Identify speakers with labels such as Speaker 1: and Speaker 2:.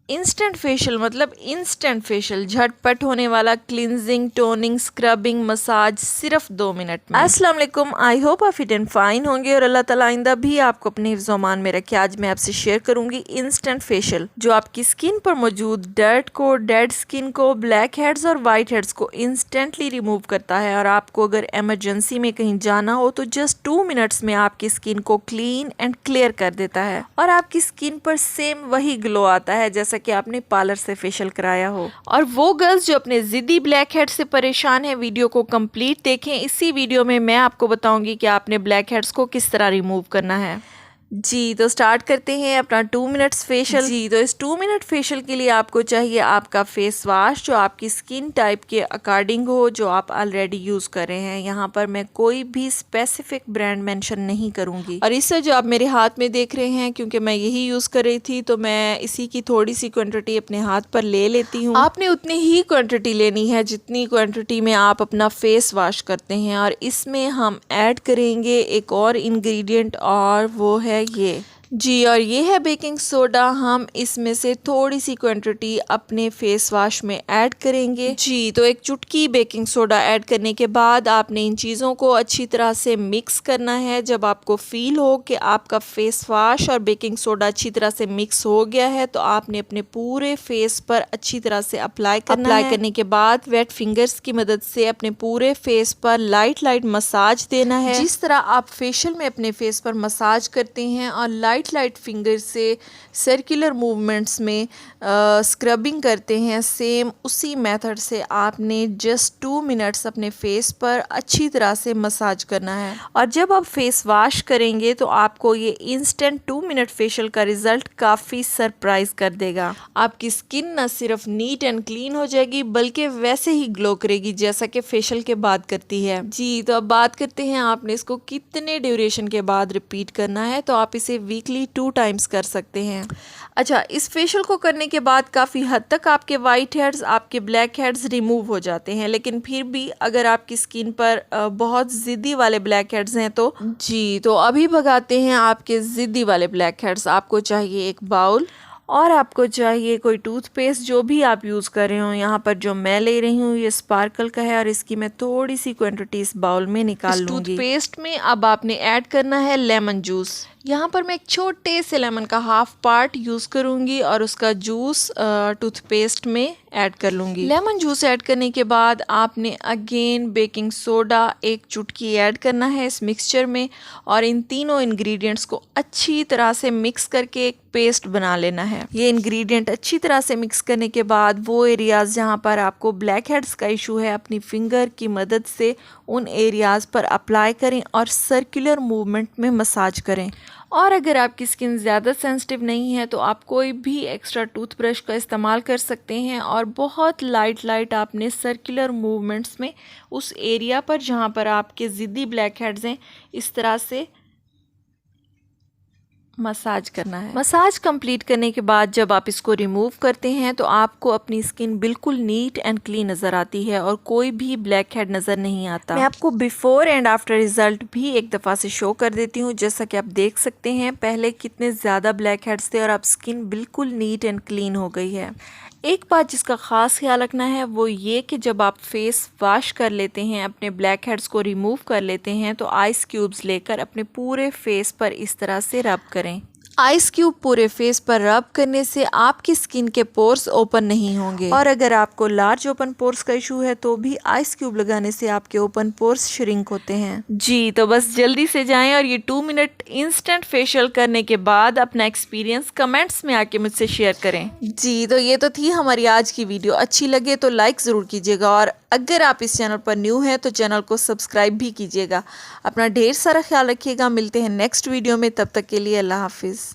Speaker 1: Instant facial मतलब instant facial, झटपट होने वाला क्लिनजिंग, टोनिंग, स्क्रबिंग, मसाज सिर्फ 2 मिनट में। अस्सलाम वालेकुम, आई होप आप फिट एंड फाइन होंगे और अल्लाह ताला आइंदा भी आपको अपने हिफ्ज़ अमान में रखे। आज मैं आपसे शेयर करूंगी इंस्टेंट फेशियल जो आपकी स्किन पर मौजूद डर्ट को, डेड स्किन को, ब्लैक हेड्स और वाइट हेड्स को इंस्टेंटली रिमूव करता है। और आपको अगर इमरजेंसी में कहीं जाना हो तो जस्ट 2 मिनट्स में आपकी स्किन को क्लीन एंड क्लियर कर देता है और आपकी स्किन पर सेम वही ग्लो आता है जैसा कि आपने पार्लर से फेशियल कराया हो। और वो गर्ल्स जो अपने जिद्दी ब्लैक हेड से परेशान है, वीडियो को कंप्लीट देखें। इसी वीडियो में मैं आपको बताऊंगी कि आपने ब्लैक हेड्स को किस तरह रिमूव करना है। जी तो स्टार्ट करते हैं अपना 2 मिनट्स फेशियल। जी तो इस 2 मिनट फेशियल के लिए आपको चाहिए आपका फेस वॉश जो आपकी स्किन टाइप के अकॉर्डिंग हो, जो आप ऑलरेडी यूज़ कर रहे हैं। यहाँ पर मैं कोई भी स्पेसिफिक ब्रांड मेंशन नहीं करूँगी। और इससे जो आप मेरे हाथ में देख रहे हैं, क्योंकि मैं यही यूज़ कर रही थी तो मैं इसी की थोड़ी सी क्वान्टिटी अपने हाथ पर ले लेती हूँ। आपने उतनी ही क्वान्टिटी लेनी है जितनी क्वान्टिटी में आप अपना फेस वॉश करते हैं। और इसमें हम ऐड करेंगे एक और इंग्रेडिएंट और वो है ये जी, और ये है बेकिंग सोडा। हम इसमें से थोड़ी सी क्वांटिटी अपने फेस वॉश में ऐड करेंगे। जी तो एक चुटकी बेकिंग सोडा ऐड करने के बाद आपने इन चीज़ों को अच्छी तरह से मिक्स करना है। जब आपको फील हो कि आपका फेस वॉश और बेकिंग सोडा अच्छी तरह से मिक्स हो गया है तो आपने अपने पूरे फेस पर अच्छी तरह से अप्लाई करना है। करने के बाद वेट फिंगर्स की मदद से अपने पूरे फेस पर लाइट लाइट मसाज देना है। जिस तरह आप फेशियल में अपने फेस पर मसाज करते हैं और लाइट फिंगर से सर्कुलर मूवमेंट्स में स्क्रबिंग करते हैं, सेम उसी मेथड से आपने जस्ट 2 मिनट्स अपने फेस पर अच्छी तरह से मसाज करना है। और जब आप फेस वॉश करेंगे तो आपको ये इंस्टेंट 2 मिनट फेशियल का रिजल्ट काफ़ी सरप्राइज कर देगा। आपकी स्किन न सिर्फ नीट एंड क्लीन हो जाएगी बल्कि वैसे ही ग्लो करेगी जैसा कि फेशियल के बाद करती है। जी तो अब बात करते हैं आपने इसको कितने ड्यूरेशन के बाद रिपीट करना है। तो आप इसे वीकली 2 टाइम्स कर सकते हैं। अच्छा, इस फेशियल को करने के बाद काफ़ी हद तक आपके वाइट हेड्स, आपके ब्लैक हेड्स रिमूव हो जाते हैं। लेकिन फिर भी अगर आपकी स्किन पर बहुत ज़िद्दी वाले ब्लैक हेड्स हैं तो जी तो अभी भगाते हैं आपके ज़िद्दी वाले ब्लैक हेड्स। आपको चाहिए एक बाउल और आपको चाहिए कोई टूथपेस्ट जो भी आप यूज़ कर रहे हो। यहाँ पर जो मैं ले रही हूँ ये स्पार्कल का है और इसकी मैं थोड़ी सी क्वांटिटी इस बाउल में निकाल लूँगी। टूथपेस्ट में अब आपने ऐड करना है लेमन जूस। यहाँ पर मैं एक छोटे से लेमन का हाफ पार्ट यूज़ करूँगी और उसका जूस टूथपेस्ट में ऐड कर लूँगी। लेमन जूस ऐड करने के बाद आपने अगेन बेकिंग सोडा एक चुटकी ऐड करना है इस मिक्सचर में और इन तीनों इंग्रेडिएंट्स को अच्छी तरह से मिक्स करके एक पेस्ट बना लेना है। ये इंग्रेडिएंट अच्छी तरह से मिक्स करने के बाद वो एरियाज जहाँ पर आपको ब्लैक हेड्स का इशू है अपनी फिंगर की मदद से उन एरियाज पर अप्लाई करें और सर्कुलर मूवमेंट में मसाज करें। और अगर आपकी स्किन ज़्यादा सेंसिटिव नहीं है तो आप कोई भी एक्स्ट्रा टूथब्रश का इस्तेमाल कर सकते हैं और बहुत लाइट आपने सर्कुलर मूवमेंट्स में उस एरिया पर जहाँ पर आपके ज़िद्दी ब्लैक हेड्स हैं इस तरह से मसाज करना है। मसाज कंप्लीट करने के बाद जब आप इसको रिमूव करते हैं तो आपको अपनी स्किन बिल्कुल नीट एंड क्लीन नज़र आती है और कोई भी ब्लैक हेड नज़र नहीं आता। मैं आपको बिफोर एंड आफ्टर रिजल्ट भी एक दफ़ा से शो कर देती हूँ। जैसा कि आप देख सकते हैं पहले कितने ज़्यादा ब्लैक हेड्स थे और अब स्किन बिल्कुल नीट एंड क्लीन हो गई है। एक बात जिसका ख़ास ख्याल रखना है वो ये कि जब आप फेस वॉश कर लेते हैं, अपने ब्लैक हेड्स को रिमूव कर लेते हैं तो आइस क्यूब्स लेकर अपने पूरे फेस पर इस तरह से रब करें। आइस क्यूब पूरे फेस पर रब करने से आपकी स्किन के पोर्स ओपन नहीं होंगे और अगर आपको लार्ज ओपन पोर्स का इशू है तो भी आइस क्यूब लगाने से आपके ओपन पोर्स श्रिंक होते हैं। जी तो बस जल्दी से जाएं और ये 2 मिनट इंस्टेंट फेशियल करने के बाद अपना एक्सपीरियंस कमेंट्स में आके मुझसे शेयर करें। जी तो ये तो थी हमारी आज की वीडियो। अच्छी लगे तो लाइक ज़रूर कीजिएगा और अगर आप इस चैनल पर न्यू हैं तो चैनल को सब्सक्राइब भी कीजिएगा। अपना ढेर सारा ख्याल रखिएगा। मिलते हैं नेक्स्ट वीडियो में, तब तक के लिए अल्लाह हाफिज़।